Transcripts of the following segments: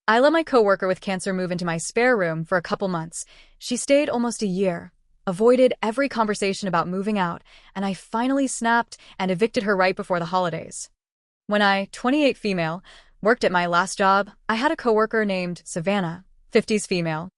I let my coworker with cancer move into my spare room for a couple months. She stayed almost a year, avoided every conversation about moving out, and I finally snapped and evicted her right before the holidays. When I, 28 female, worked at my last job, I had a coworker named Savannah, 50s female.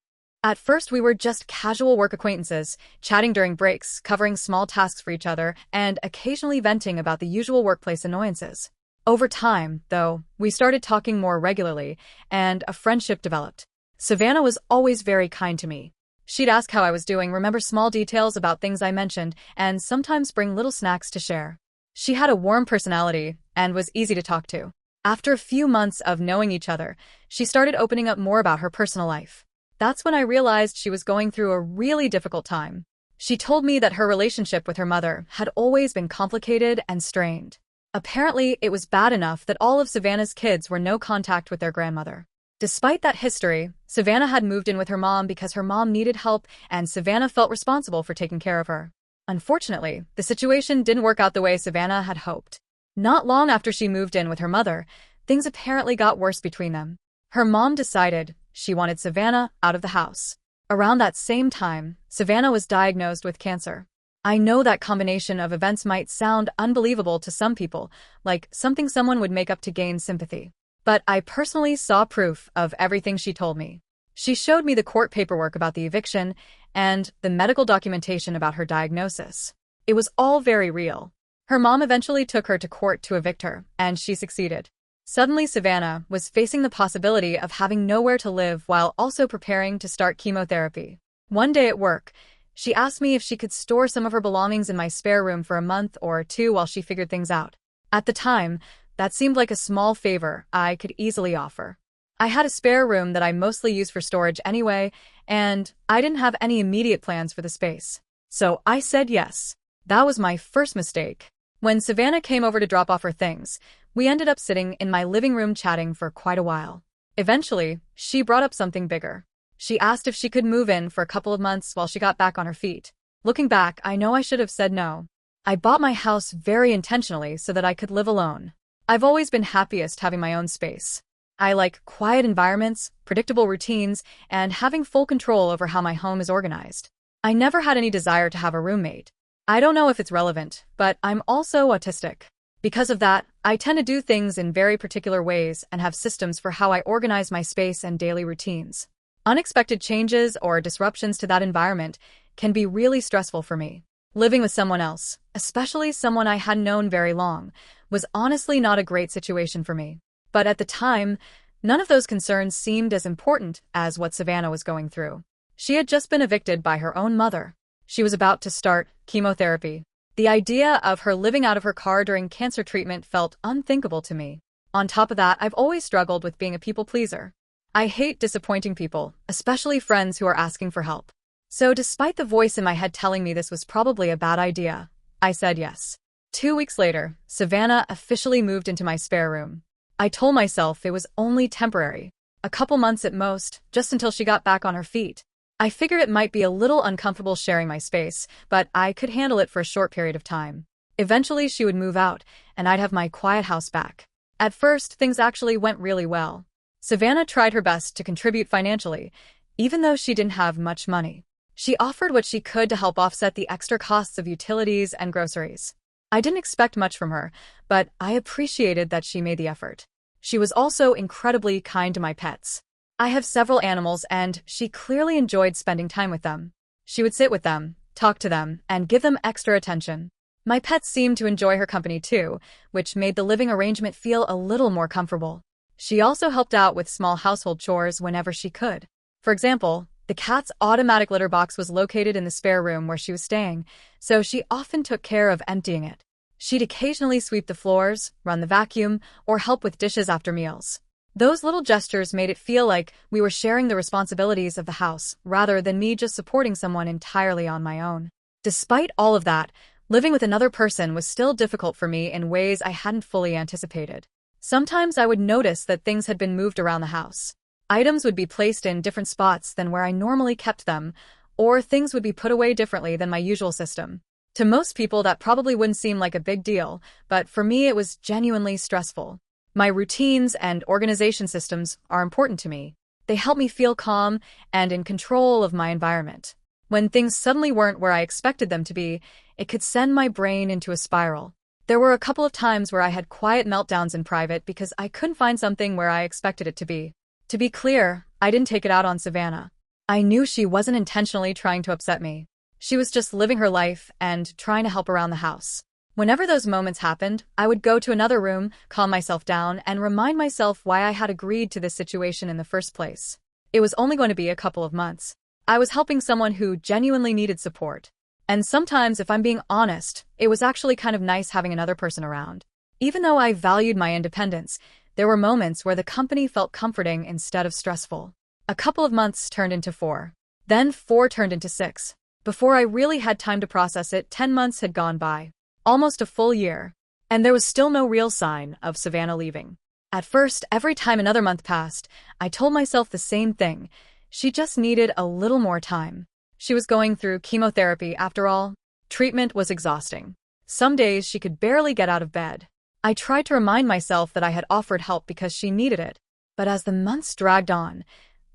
At first, we were just casual work acquaintances, chatting during breaks, covering small tasks for each other, and occasionally venting about the usual workplace annoyances. Over time, though, we started talking more regularly, and a friendship developed. Savannah was always very kind to me. She'd ask how I was doing, remember small details about things I mentioned, and sometimes bring little snacks to share. She had a warm personality and was easy to talk to. After a few months of knowing each other, she started opening up more about her personal life. That's when I realized she was going through a really difficult time. She told me that her relationship with her mother had always been complicated and strained. Apparently, it was bad enough that all of Savannah's kids were no contact with their grandmother. Despite that history, Savannah had moved in with her mom because her mom needed help and Savannah felt responsible for taking care of her. Unfortunately, the situation didn't work out the way Savannah had hoped. Not long after she moved in with her mother, things apparently got worse between them. Her mom decided she wanted Savannah out of the house. Around that same time, Savannah was diagnosed with cancer. I know that combination of events might sound unbelievable to some people, like something someone would make up to gain sympathy. But I personally saw proof of everything she told me. She showed me the court paperwork about the eviction and the medical documentation about her diagnosis. It was all very real. Her mom eventually took her to court to evict her, and she succeeded. Suddenly, Savannah was facing the possibility of having nowhere to live while also preparing to start chemotherapy. One day at work, she asked me if she could store some of her belongings in my spare room for a month or two while she figured things out. At the time, that seemed like a small favor I could easily offer. I had a spare room that I mostly used for storage anyway, and I didn't have any immediate plans for the space. So I said yes. That was my first mistake. When Savannah came over to drop off her things, we ended up sitting in my living room chatting for quite a while. Eventually, she brought up something bigger. She asked if she could move in for a couple of months while she got back on her feet. Looking back, I know I should have said no. I bought my house very intentionally so that I could live alone. I've always been happiest having my own space. I like quiet environments, predictable routines, and having full control over how my home is organized. I never had any desire to have a roommate. I don't know if it's relevant, but I'm also autistic. Because of that, I tend to do things in very particular ways and have systems for how I organize my space and daily routines. Unexpected changes or disruptions to that environment can be really stressful for me. Living with someone else, especially someone I hadn't known very long, was honestly not a great situation for me. But at the time, none of those concerns seemed as important as what Savannah was going through. She had just been evicted by her own mother. She was about to start chemotherapy. The idea of her living out of her car during cancer treatment felt unthinkable to me. On top of that, I've always struggled with being a people pleaser. I hate disappointing people, especially friends who are asking for help. So despite the voice in my head telling me this was probably a bad idea, I said yes. 2 weeks later, Savannah officially moved into my spare room. I told myself it was only temporary, a couple months at most, just until she got back on her feet. I figured it might be a little uncomfortable sharing my space, but I could handle it for a short period of time. Eventually, she would move out, and I'd have my quiet house back. At first, things actually went really well. Savannah tried her best to contribute financially, even though she didn't have much money. She offered what she could to help offset the extra costs of utilities and groceries. I didn't expect much from her, but I appreciated that she made the effort. She was also incredibly kind to my pets. I have several animals, and she clearly enjoyed spending time with them. She would sit with them, talk to them, and give them extra attention. My pets seemed to enjoy her company too, which made the living arrangement feel a little more comfortable. She also helped out with small household chores whenever she could. For example, the cat's automatic litter box was located in the spare room where she was staying, so she often took care of emptying it. She'd occasionally sweep the floors, run the vacuum, or help with dishes after meals. Those little gestures made it feel like we were sharing the responsibilities of the house, rather than me just supporting someone entirely on my own. Despite all of that, living with another person was still difficult for me in ways I hadn't fully anticipated. Sometimes I would notice that things had been moved around the house. Items would be placed in different spots than where I normally kept them, or things would be put away differently than my usual system. To most people, that probably wouldn't seem like a big deal, but for me it was genuinely stressful. My routines and organization systems are important to me. They help me feel calm and in control of my environment. When things suddenly weren't where I expected them to be, it could send my brain into a spiral. There were a couple of times where I had quiet meltdowns in private because I couldn't find something where I expected it to be. To be clear, I didn't take it out on Savannah. I knew she wasn't intentionally trying to upset me. She was just living her life and trying to help around the house. Whenever those moments happened, I would go to another room, calm myself down, and remind myself why I had agreed to this situation in the first place. It was only going to be a couple of months. I was helping someone who genuinely needed support. And sometimes, if I'm being honest, it was actually kind of nice having another person around. Even though I valued my independence, there were moments where the company felt comforting instead of stressful. A couple of months turned into 4. Then 4 turned into 6. Before I really had time to process it, 10 months had gone by. Almost a full year. And there was still no real sign of Savannah leaving. At first, every time another month passed, I told myself the same thing. She just needed a little more time. She was going through chemotherapy after all. Treatment was exhausting. Some days she could barely get out of bed. I tried to remind myself that I had offered help because she needed it. But as the months dragged on,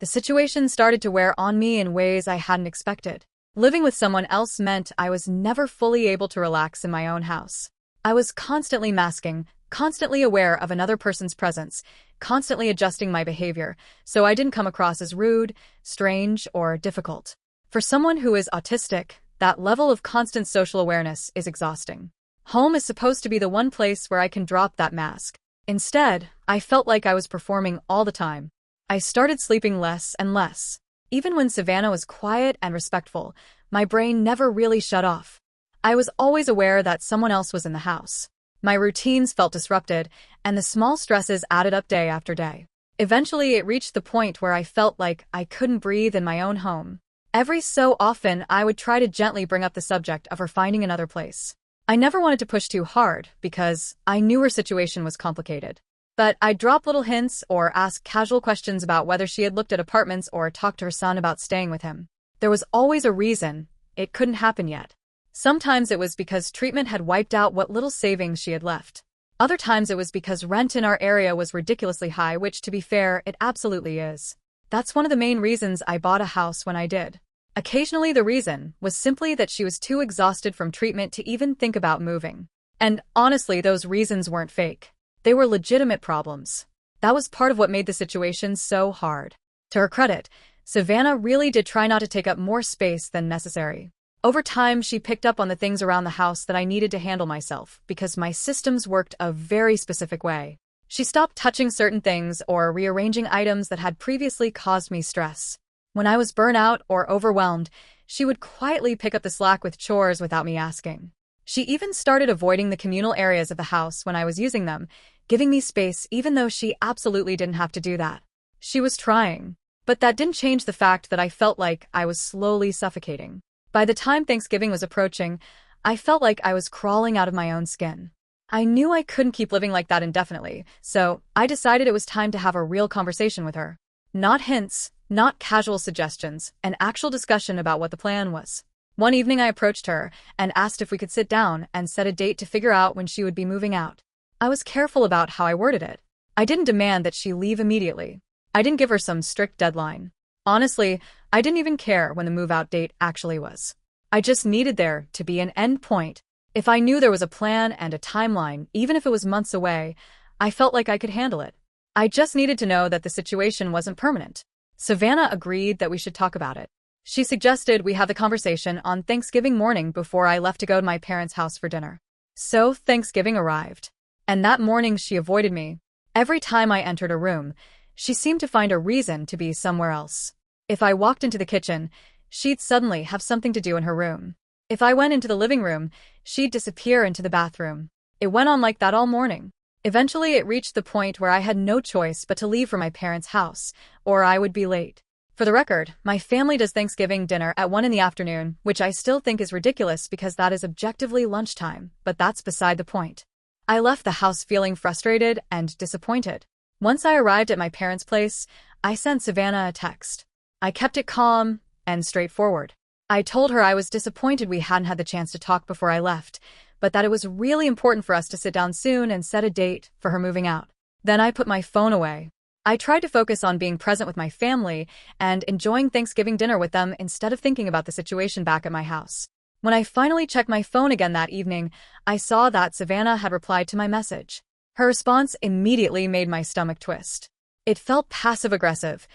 the situation started to wear on me in ways I hadn't expected. Living with someone else meant I was never fully able to relax in my own house. I was constantly masking, constantly aware of another person's presence, constantly adjusting my behavior, so I didn't come across as rude, strange, or difficult. For someone who is autistic, that level of constant social awareness is exhausting. Home is supposed to be the one place where I can drop that mask. Instead, I felt like I was performing all the time. I started sleeping less and less. Even when Savannah was quiet and respectful, my brain never really shut off. I was always aware that someone else was in the house. My routines felt disrupted, and the small stresses added up day after day. Eventually, it reached the point where I felt like I couldn't breathe in my own home. Every so often, I would try to gently bring up the subject of her finding another place. I never wanted to push too hard because I knew her situation was complicated. But I'd drop little hints or ask casual questions about whether she had looked at apartments or talked to her son about staying with him. There was always a reason. It couldn't happen yet. Sometimes it was because treatment had wiped out what little savings she had left. Other times it was because rent in our area was ridiculously high, which, to be fair, it absolutely is. That's one of the main reasons I bought a house when I did. Occasionally the reason was simply that she was too exhausted from treatment to even think about moving. And honestly, those reasons weren't fake. They were legitimate problems. That was part of what made the situation so hard. To her credit, Savannah really did try not to take up more space than necessary. Over time, she picked up on the things around the house that I needed to handle myself because my systems worked a very specific way. She stopped touching certain things or rearranging items that had previously caused me stress. When I was burnt out or overwhelmed, she would quietly pick up the slack with chores without me asking. She even started avoiding the communal areas of the house when I was using them, giving me space even though she absolutely didn't have to do that. She was trying. But that didn't change the fact that I felt like I was slowly suffocating. By the time Thanksgiving was approaching, I felt like I was crawling out of my own skin. I knew I couldn't keep living like that indefinitely, so I decided it was time to have a real conversation with her. Not hints, not casual suggestions, an actual discussion about what the plan was. One evening I approached her and asked if we could sit down and set a date to figure out when she would be moving out. I was careful about how I worded it. I didn't demand that she leave immediately. I didn't give her some strict deadline. Honestly, I didn't even care when the move-out date actually was. I just needed there to be an end point. If I knew there was a plan and a timeline, even if it was months away, I felt like I could handle it. I just needed to know that the situation wasn't permanent. Savannah agreed that we should talk about it. She suggested we have the conversation on Thanksgiving morning before I left to go to my parents' house for dinner. So Thanksgiving arrived. And that morning she avoided me. Every time I entered a room, she seemed to find a reason to be somewhere else. If I walked into the kitchen, she'd suddenly have something to do in her room. If I went into the living room, she'd disappear into the bathroom. It went on like that all morning. Eventually, it reached the point where I had no choice but to leave for my parents' house, or I would be late. For the record, my family does Thanksgiving dinner at 1 in the afternoon, which I still think is ridiculous because that is objectively lunchtime, but that's beside the point. I left the house feeling frustrated and disappointed. Once I arrived at my parents' place, I sent Savannah a text. I kept it calm and straightforward. I told her I was disappointed we hadn't had the chance to talk before I left, but that it was really important for us to sit down soon and set a date for her moving out. Then I put my phone away. I tried to focus on being present with my family and enjoying Thanksgiving dinner with them instead of thinking about the situation back at my house. When I finally checked my phone again that evening, I saw that Savannah had replied to my message. Her response immediately made my stomach twist. It felt passive-aggressive,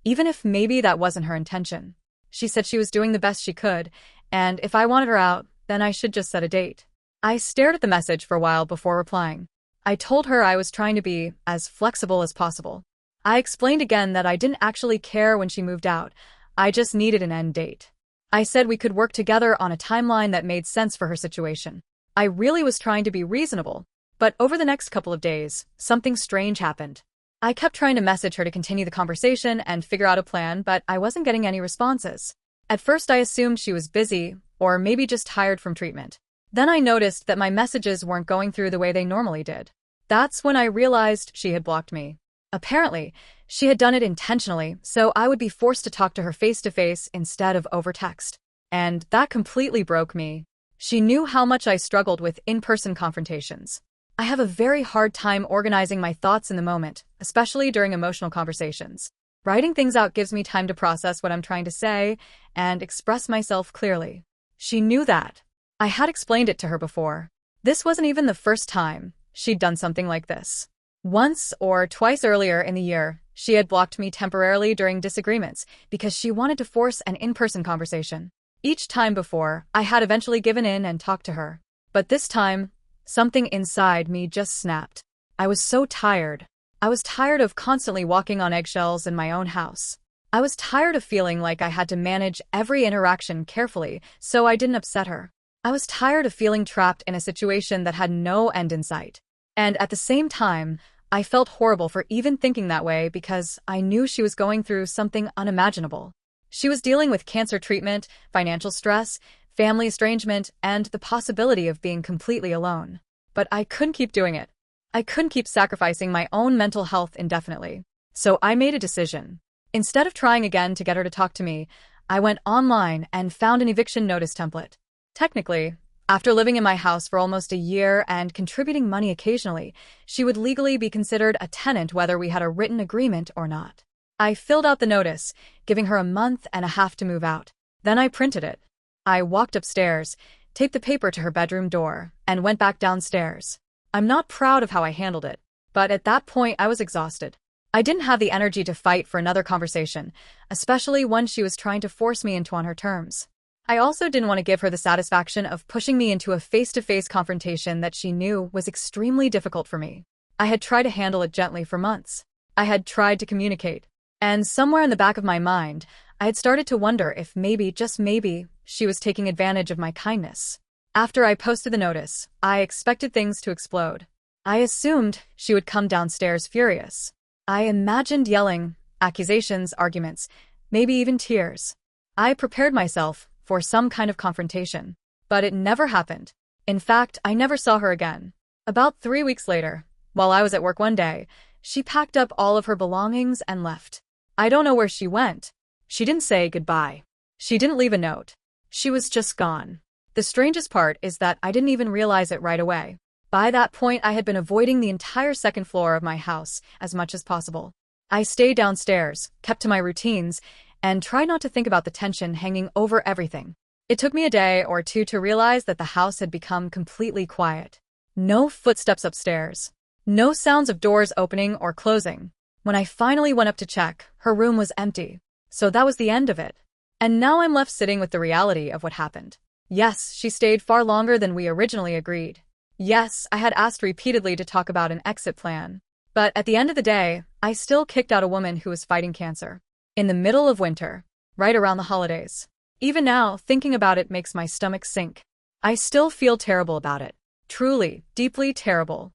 even if maybe that wasn't her intention. She said she was doing the best she could, and if I wanted her out, then I should just set a date. I stared at the message for a while before replying. I told her I was trying to be as flexible as possible. I explained again that I didn't actually care when she moved out. I just needed an end date. I said we could work together on a timeline that made sense for her situation. I really was trying to be reasonable, but over the next couple of days, something strange happened. I kept trying to message her to continue the conversation and figure out a plan, but I wasn't getting any responses. At first I assumed she was busy, or maybe just tired from treatment. Then I noticed that my messages weren't going through the way they normally did. That's when I realized she had blocked me. Apparently, she had done it intentionally, so I would be forced to talk to her face-to-face instead of over text. And that completely broke me. She knew how much I struggled with in-person confrontations. I have a very hard time organizing my thoughts in the moment, especially during emotional conversations. Writing things out gives me time to process what I'm trying to say and express myself clearly. She knew that. I had explained it to her before. This wasn't even the first time she'd done something like this. Once or twice earlier in the year, she had blocked me temporarily during disagreements because she wanted to force an in-person conversation. Each time before, I had eventually given in and talked to her. But this time, something inside me just snapped. I was so tired. I was tired of constantly walking on eggshells in my own house. I was tired of feeling like I had to manage every interaction carefully so I didn't upset her. I was tired of feeling trapped in a situation that had no end in sight. And at the same time, I felt horrible for even thinking that way because I knew she was going through something unimaginable. She was dealing with cancer treatment, financial stress, family estrangement, and the possibility of being completely alone. But I couldn't keep doing it. I couldn't keep sacrificing my own mental health indefinitely. So I made a decision. Instead of trying again to get her to talk to me, I went online and found an eviction notice template. Technically, after living in my house for almost a year and contributing money occasionally, she would legally be considered a tenant whether we had a written agreement or not. I filled out the notice, giving her a month and a half to move out. Then I printed it. I walked upstairs, taped the paper to her bedroom door, and went back downstairs. I'm not proud of how I handled it, but at that point I was exhausted. I didn't have the energy to fight for another conversation, especially one she was trying to force me into on her terms. I also didn't want to give her the satisfaction of pushing me into a face-to-face confrontation that she knew was extremely difficult for me. I had tried to handle it gently for months. I had tried to communicate. And somewhere in the back of my mind, I had started to wonder if maybe, just maybe, she was taking advantage of my kindness. After I posted the notice, I expected things to explode. I assumed she would come downstairs furious. I imagined yelling, accusations, arguments, maybe even tears. I prepared myself for some kind of confrontation. But it never happened. In fact, I never saw her again. About 3 weeks later, while I was at work one day, she packed up all of her belongings and left. I don't know where she went. She didn't say goodbye. She didn't leave a note. She was just gone. The strangest part is that I didn't even realize it right away. By that point, I had been avoiding the entire second floor of my house as much as possible. I stayed downstairs, kept to my routines, and tried not to think about the tension hanging over everything. It took me a day or two to realize that the house had become completely quiet. No footsteps upstairs. No sounds of doors opening or closing. When I finally went up to check, her room was empty. So that was the end of it. And now I'm left sitting with the reality of what happened. Yes, she stayed far longer than we originally agreed. Yes, I had asked repeatedly to talk about an exit plan. But at the end of the day, I still kicked out a woman who was fighting cancer. In the middle of winter, right around the holidays. Even now, thinking about it makes my stomach sink. I still feel terrible about it. Truly, deeply terrible.